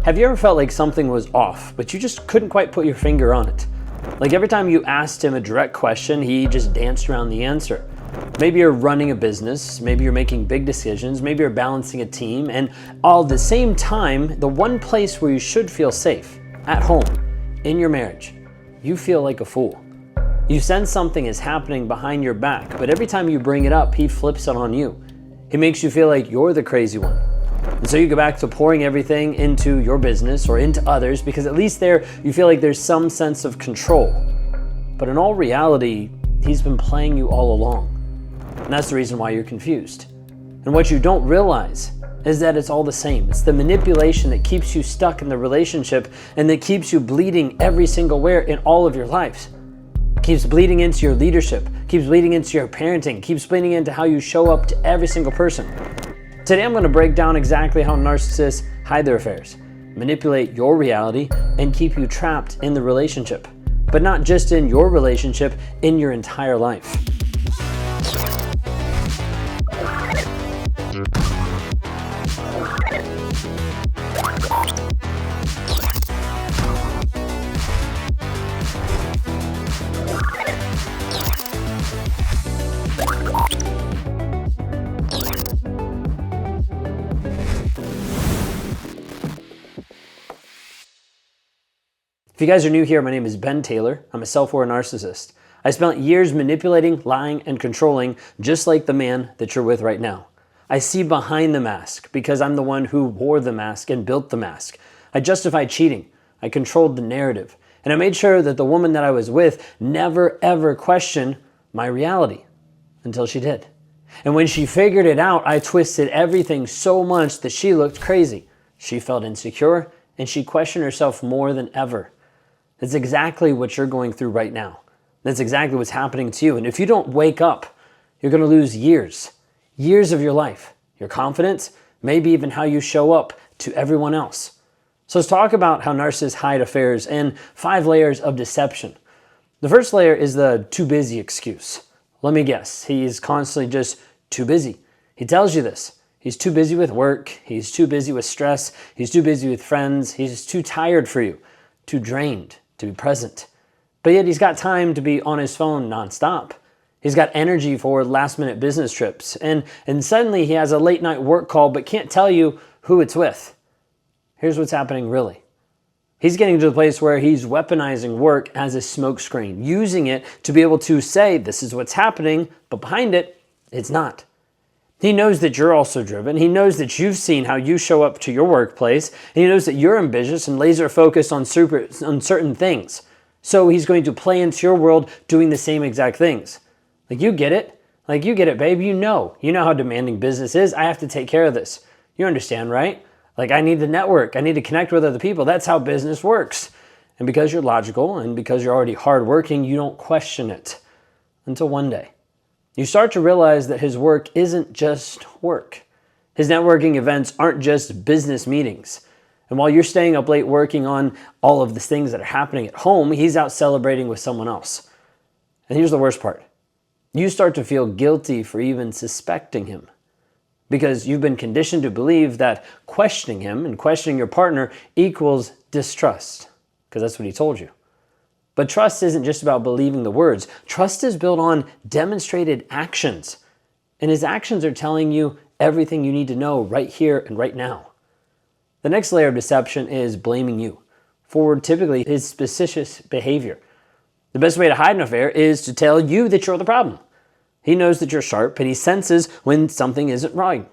Have you ever felt like something was off, but you just couldn't quite put your finger on it? Like every time you asked him a direct question, he just danced around the answer. Maybe you're running a business, maybe you're making big decisions, maybe you're balancing a team, and all at the same time, the one place where you should feel safe, at home, in your marriage, you feel like a fool. You sense something is happening behind your back, but every time you bring it up, he flips it on you. He makes you feel like you're the crazy one. And so you go back to pouring everything into your business or into others because at least there you feel like there's some sense of control. But in all reality, he's been playing you all along. And that's the reason why you're confused. And what you don't realize is that it's all the same. It's the manipulation that keeps you stuck in the relationship and that keeps you bleeding every single where in all of your lives. Keeps bleeding into your leadership, keeps bleeding into your parenting, keeps bleeding into how you show up to every single person. Today I'm going to break down exactly how narcissists hide their affairs, manipulate your reality, and keep you trapped in the relationship. But not just in your relationship, in your entire life. If you guys are new here, my name is Ben Taylor. I'm a self-aware narcissist. I spent years manipulating, lying, and controlling, just like the man that you're with right now. I see behind the mask because I'm the one who wore the mask and built the mask. I justified cheating. I controlled the narrative. And I made sure that the woman that I was with never ever questioned my reality until she did. And when she figured it out, I twisted everything so much that she looked crazy. She felt insecure and she questioned herself more than ever. That's exactly what you're going through right now. That's exactly what's happening to you. And if you don't wake up, you're going to lose years of your life, your confidence, maybe even how you show up to everyone else. So let's talk about how narcissists hide affairs and 5 layers of deception. The first layer is the too busy excuse. Let me guess, he's constantly just too busy. He tells you this. He's too busy with work. He's too busy with stress. He's too busy with friends. He's too tired for you, too drained to be present. But yet he's got time to be on his phone nonstop. He's got energy for last-minute business trips. And suddenly he has a late-night work call but can't tell you who it's with. Here's what's happening really. He's getting to the place where he's weaponizing work as a smokescreen, using it to be able to say this is what's happening, but behind it, it's not. He knows that you're also driven. He knows that you've seen how you show up to your workplace. And he knows that you're ambitious and laser focused on certain things. So he's going to play into your world doing the same exact things. Like you get it. Like you get it, babe. You know how demanding business is. I have to take care of this. You understand, right? Like I need to network. I need to connect with other people. That's how business works. And because you're logical and because you're already hardworking, you don't question it until one day. You start to realize that his work isn't just work. His networking events aren't just business meetings. And while you're staying up late working on all of the things that are happening at home, he's out celebrating with someone else. And here's the worst part. You start to feel guilty for even suspecting him because you've been conditioned to believe that questioning him and questioning your partner equals distrust because that's what he told you. But trust isn't just about believing the words. Trust is built on demonstrated actions. And his actions are telling you everything you need to know right here and right now. The next layer of deception is blaming you for typically his suspicious behavior. The best way to hide an affair is to tell you that you're the problem. He knows that you're sharp and he senses when something isn't right.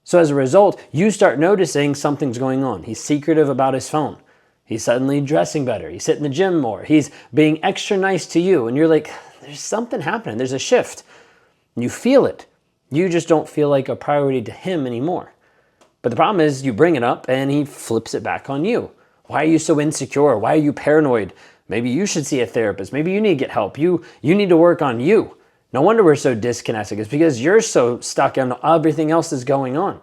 So as a result, you start noticing something's going on. He's secretive about his phone. He's suddenly dressing better. He's hitting the gym more. He's being extra nice to you. And you're like, there's something happening. There's a shift. And you feel it. You just don't feel like a priority to him anymore. But the problem is you bring it up and he flips it back on you. Why are you so insecure? Why are you paranoid? Maybe you should see a therapist. Maybe you need to get help. You need to work on you. No wonder we're so disconnected. It's because you're so stuck on everything else that's going on.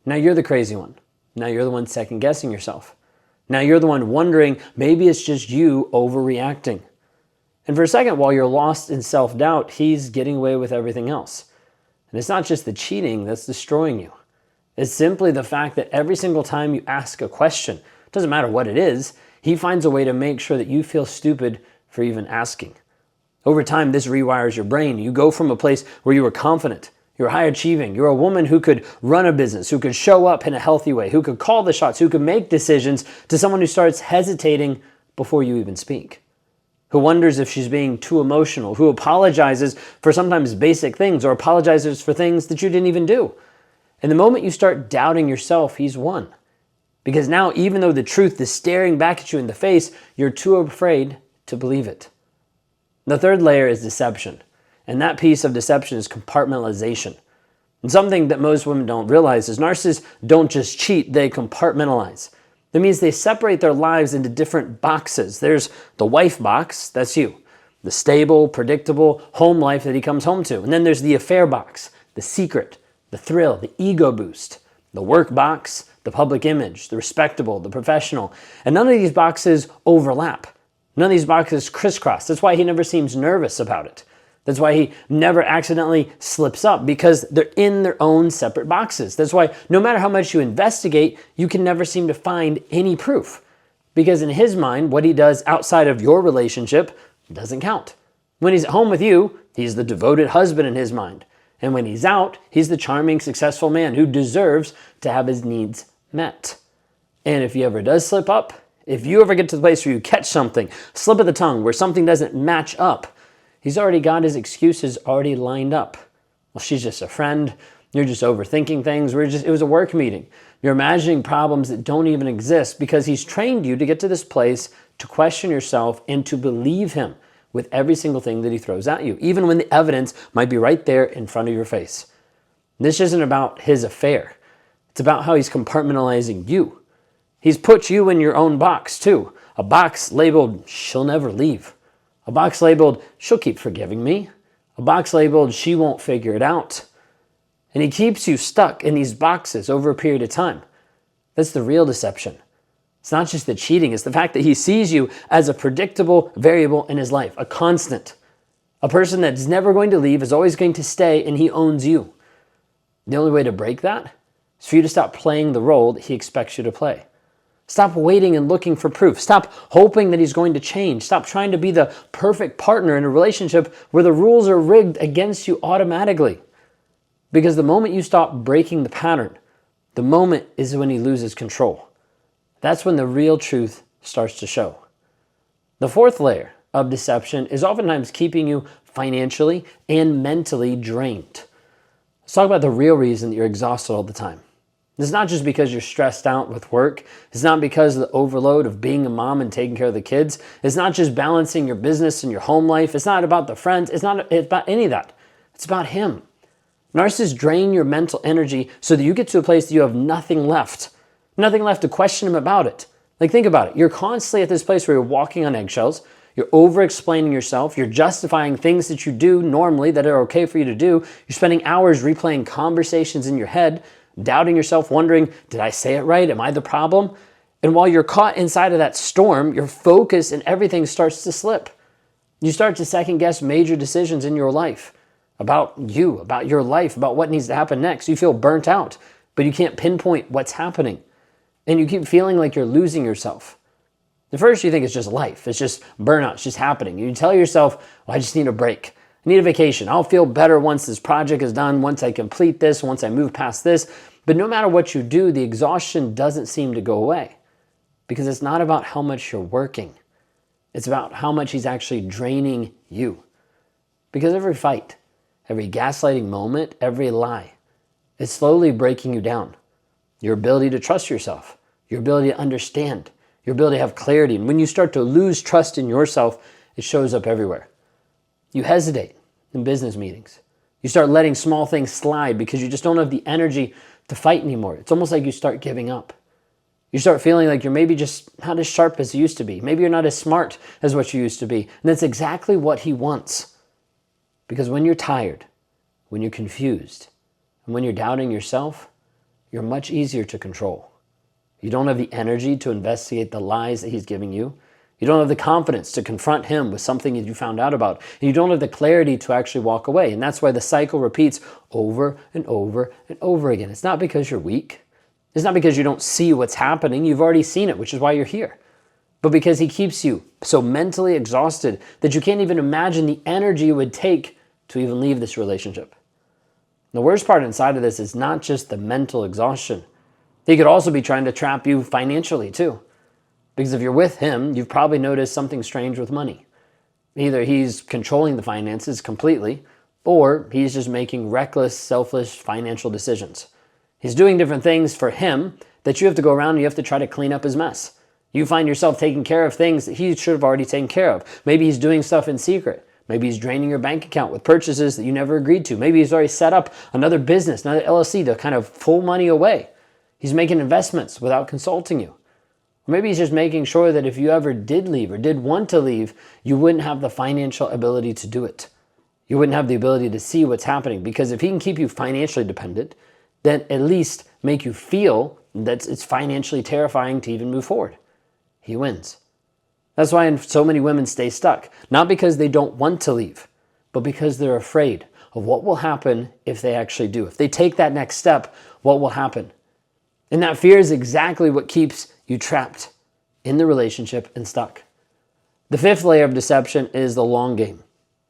Now you're the crazy one. Now you're the one second guessing yourself. Now you're the one wondering, maybe it's just you overreacting. And for a second, while you're lost in self-doubt, he's getting away with everything else. And it's not just the cheating that's destroying you. It's simply the fact that every single time you ask a question, Doesn't matter what it is, he finds a way to make sure that you feel stupid for even asking. Over time, this rewires your brain. You go from a place where you were confident, you're high achieving, you're a woman who could run a business, who could show up in a healthy way, who could call the shots, who could make decisions, to someone who starts hesitating before you even speak, who wonders if she's being too emotional, who apologizes for sometimes basic things or apologizes for things that you didn't even do. And the moment you start doubting yourself, he's won. Because now, even though the truth is staring back at you in the face, you're too afraid to believe it. The third layer is deception. And that piece of deception is compartmentalization. And something that most women don't realize is narcissists don't just cheat, they compartmentalize. That means they separate their lives into different boxes. There's the wife box, that's you. The stable, predictable home life that he comes home to. And then there's the affair box, the secret, the thrill, the ego boost. The work box, the public image, the respectable, the professional. And none of these boxes overlap. None of these boxes crisscross. That's why he never seems nervous about it. That's why he never accidentally slips up, because they're in their own separate boxes. That's why no matter how much you investigate, you can never seem to find any proof. Because in his mind, what he does outside of your relationship doesn't count. When he's at home with you, he's the devoted husband in his mind. And when he's out, he's the charming, successful man who deserves to have his needs met. And if he ever does slip up, if you ever get to the place where you catch something, slip of the tongue, where something doesn't match up, he's already got his excuses already lined up. Well, she's just a friend. You're just overthinking things. It was a work meeting. You're imagining problems that don't even exist, because he's trained you to get to this place to question yourself and to believe him with every single thing that he throws at you, even when the evidence might be right there in front of your face. This isn't about his affair. It's about how he's compartmentalizing you. He's put you in your own box too. A box labeled, she'll never leave. A box labeled, she'll keep forgiving me. A box labeled, she won't figure it out. And he keeps you stuck in these boxes over a period of time. That's the real deception. It's not just the cheating, it's the fact that he sees you as a predictable variable in his life, a constant. A person that's never going to leave, is always going to stay, and he owns you. The only way to break that is for you to stop playing the role that he expects you to play. Stop waiting and looking for proof. Stop hoping that he's going to change. Stop trying to be the perfect partner in a relationship where the rules are rigged against you automatically. Because the moment you stop breaking the pattern, the moment is when he loses control. That's when the real truth starts to show. The fourth layer of deception is oftentimes keeping you financially and mentally drained. Let's talk about the real reason that you're exhausted all the time. It's not just because you're stressed out with work. It's not because of the overload of being a mom and taking care of the kids. It's not just balancing your business and your home life. It's not about the friends. It's not about any of that. It's about him. Narcissists drain your mental energy so that you get to a place that you have nothing left. Nothing left to question him about it. Like, think about it. You're constantly at this place where you're walking on eggshells. You're over-explaining yourself. You're justifying things that you do normally that are okay for you to do. You're spending hours replaying conversations in your head, doubting yourself, wondering, did I say it right? Am I the problem? And while you're caught inside of that storm, your focus and everything starts to slip. You start to second-guess major decisions in your life about you, about your life, about what needs to happen next. You feel burnt out, but you can't pinpoint what's happening. And you keep feeling like you're losing yourself. At first, you think it's just life. It's just burnout. It's just happening. You tell yourself, well, I just need a break. I need a vacation. I'll feel better once this project is done, once I complete this, once I move past this. But no matter what you do, the exhaustion doesn't seem to go away, because it's not about how much you're working. It's about how much he's actually draining you. Because every fight, every gaslighting moment, every lie is slowly breaking you down. Your ability to trust yourself, your ability to understand, your ability to have clarity. And when you start to lose trust in yourself, it shows up everywhere. You hesitate in business meetings. You start letting small things slide because you just don't have the energy to fight anymore. It's almost like you start giving up. You start feeling like you're maybe just not as sharp as you used to be. Maybe you're not as smart as what you used to be. And that's exactly what he wants. Because when you're tired, when you're confused, and when you're doubting yourself, you're much easier to control. You don't have the energy to investigate the lies that he's giving you. You don't have the confidence to confront him with something that you found out about. And you don't have the clarity to actually walk away. And that's why the cycle repeats over and over and over again. It's not because you're weak. It's not because you don't see what's happening. You've already seen it, which is why you're here. But because he keeps you so mentally exhausted that you can't even imagine the energy it would take to even leave this relationship. The worst part inside of this is not just the mental exhaustion. He could also be trying to trap you financially too. Because if you're with him, you've probably noticed something strange with money. Either he's controlling the finances completely, or he's just making reckless, selfish financial decisions. He's doing different things for him that you have to go around and you have to try to clean up his mess. You find yourself taking care of things that he should have already taken care of. Maybe he's doing stuff in secret. Maybe he's draining your bank account with purchases that you never agreed to. Maybe he's already set up another business, another LLC to kind of pull money away. He's making investments without consulting you. Or maybe he's just making sure that if you ever did leave or did want to leave, you wouldn't have the financial ability to do it. You wouldn't have the ability to see what's happening, because if he can keep you financially dependent, then at least make you feel that it's financially terrifying to even move forward. He wins. That's why so many women stay stuck, not because they don't want to leave, but because they're afraid of what will happen if they actually do. If they take that next step, what will happen? And that fear is exactly what keeps you trapped in the relationship and stuck. The fifth layer of deception is the long game.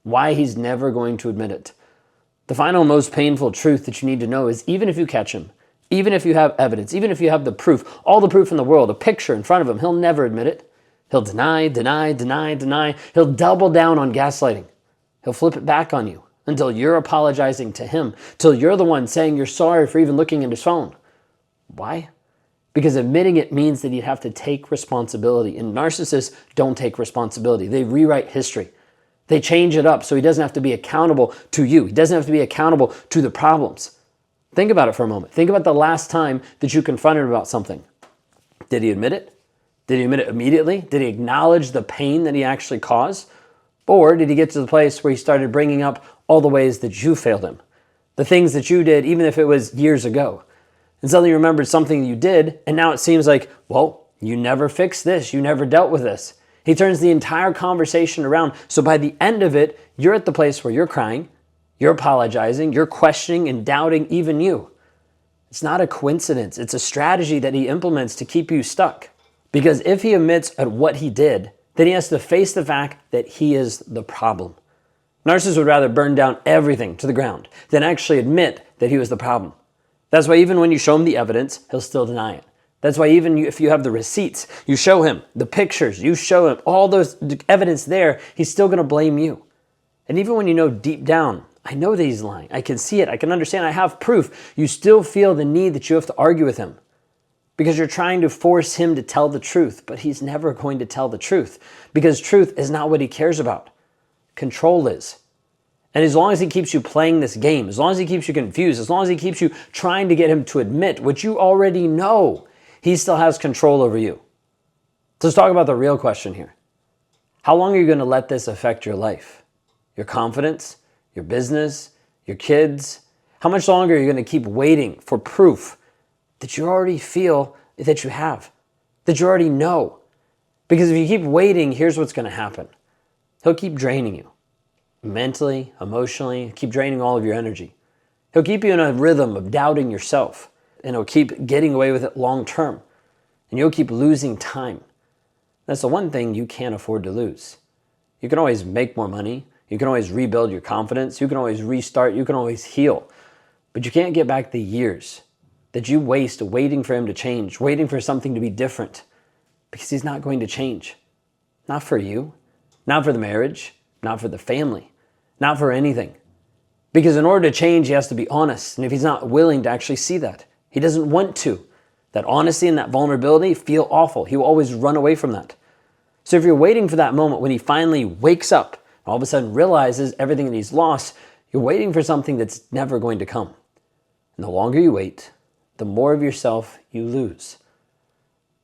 Why he's never going to admit it. The final, most painful truth that you need to know is even if you catch him, even if you have evidence, even if you have the proof, all the proof in the world, a picture in front of him, he'll never admit it. He'll deny, deny, deny, deny. He'll double down on gaslighting. He'll flip it back on you until you're apologizing to him, till you're the one saying you're sorry for even looking at his phone. Why? Because admitting it means that you'd have to take responsibility. And narcissists don't take responsibility. They rewrite history. They change it up so he doesn't have to be accountable to you. He doesn't have to be accountable to the problems. Think about it for a moment. Think about the last time that you confronted him about something. Did he admit it? Did he admit it immediately? Did he acknowledge the pain that he actually caused? Or did he get to the place where he started bringing up all the ways that you failed him? The things that you did, even if it was years ago. And suddenly you remembered something you did, and now it seems like, well, you never fixed this. You never dealt with this. He turns the entire conversation around. So by the end of it, you're at the place where you're crying, you're apologizing, you're questioning and doubting even you. It's not a coincidence. It's a strategy that he implements to keep you stuck. Because if he admits at what he did, then he has to face the fact that he is the problem. Narcissists would rather burn down everything to the ground than actually admit that he was the problem. That's why even when you show him the evidence, he'll still deny it. That's why even if you have the receipts, you show him the pictures, you show him all those evidence there, he's still going to blame you. And even when you know deep down, I know that he's lying, I can see it, I can understand, I have proof, you still feel the need that you have to argue with him. Because you're trying to force him to tell the truth, but he's never going to tell the truth. Because truth is not what he cares about. Control is. And as long as he keeps you playing this game, as long as he keeps you confused, as long as he keeps you trying to get him to admit what you already know, he still has control over you. So let's talk about the real question here. How long are you going to let this affect your life? Your confidence, your business, your kids? How much longer are you going to keep waiting for proof that you already feel that you have, that you already know? Because if you keep waiting, here's what's going to happen. He'll keep draining you. Mentally, emotionally, keep draining all of your energy. He'll keep you in a rhythm of doubting yourself, and he'll keep getting away with it long term. And you'll keep losing time. That's the one thing you can't afford to lose. You can always make more money. You can always rebuild your confidence. You can always restart. You can always heal. But you can't get back the years that you waste waiting for him to change, waiting for something to be different. Because he's not going to change. Not for you. Not for the marriage. Not for the family. Not for anything. Because in order to change, he has to be honest. And if he's not willing to actually see that, he doesn't want to. That honesty and that vulnerability feel awful. He will always run away from that. So if you're waiting for that moment when he finally wakes up, all of a sudden realizes everything that he's lost, you're waiting for something that's never going to come. And the longer you wait, the more of yourself you lose.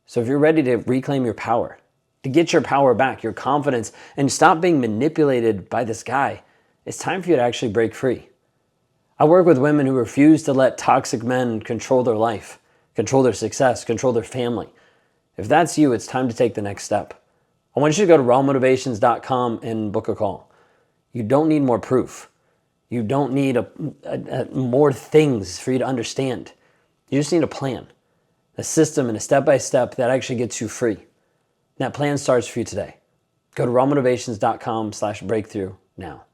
So if you're ready to reclaim your power, to get your power back, your confidence, and stop being manipulated by this guy, it's time for you to actually break free. I work with women who refuse to let toxic men control their life, control their success, control their family. If that's you, it's time to take the next step. I want you to go to rawmotivations.com and book a call. You don't need more proof. You don't need more things for you to understand. You just need a plan. a system and a step-by-step that actually gets you free. That plan starts for you today. Go to rawmotivations.com/breakthrough now.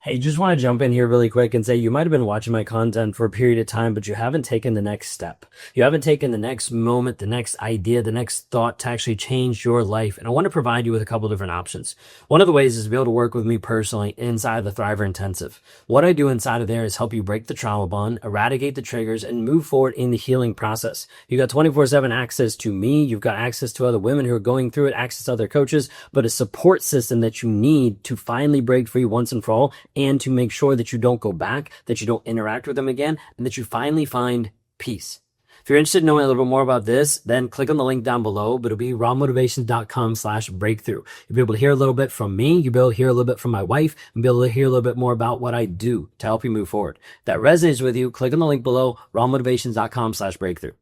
Hey, just want to jump in here really quick and say you might have been watching my content for a period of time, but you haven't taken the next step. You haven't taken the next moment, the next idea, the next thought to actually change your life. And I want to provide you with a couple different options. One of the ways is to be able to work with me personally inside of the Thriver Intensive. What I do inside of there is help you break the trauma bond, eradicate the triggers, and move forward in the healing process. You got 24/7 access to me. You've got access to other women who are going through it, access to other coaches, but a support system that you need to finally break free once and for all, and to make sure that you don't go back, that you don't interact with them again, and that you finally find peace. If you're interested in knowing a little bit more about this, then click on the link down below, but it'll be rawmotivations.com/breakthrough. You'll be able to hear a little bit from me. You'll be able to hear a little bit from my wife, and be able to hear a little bit more about what I do to help you move forward. If that resonates with you, click on the link below, rawmotivations.com/breakthrough.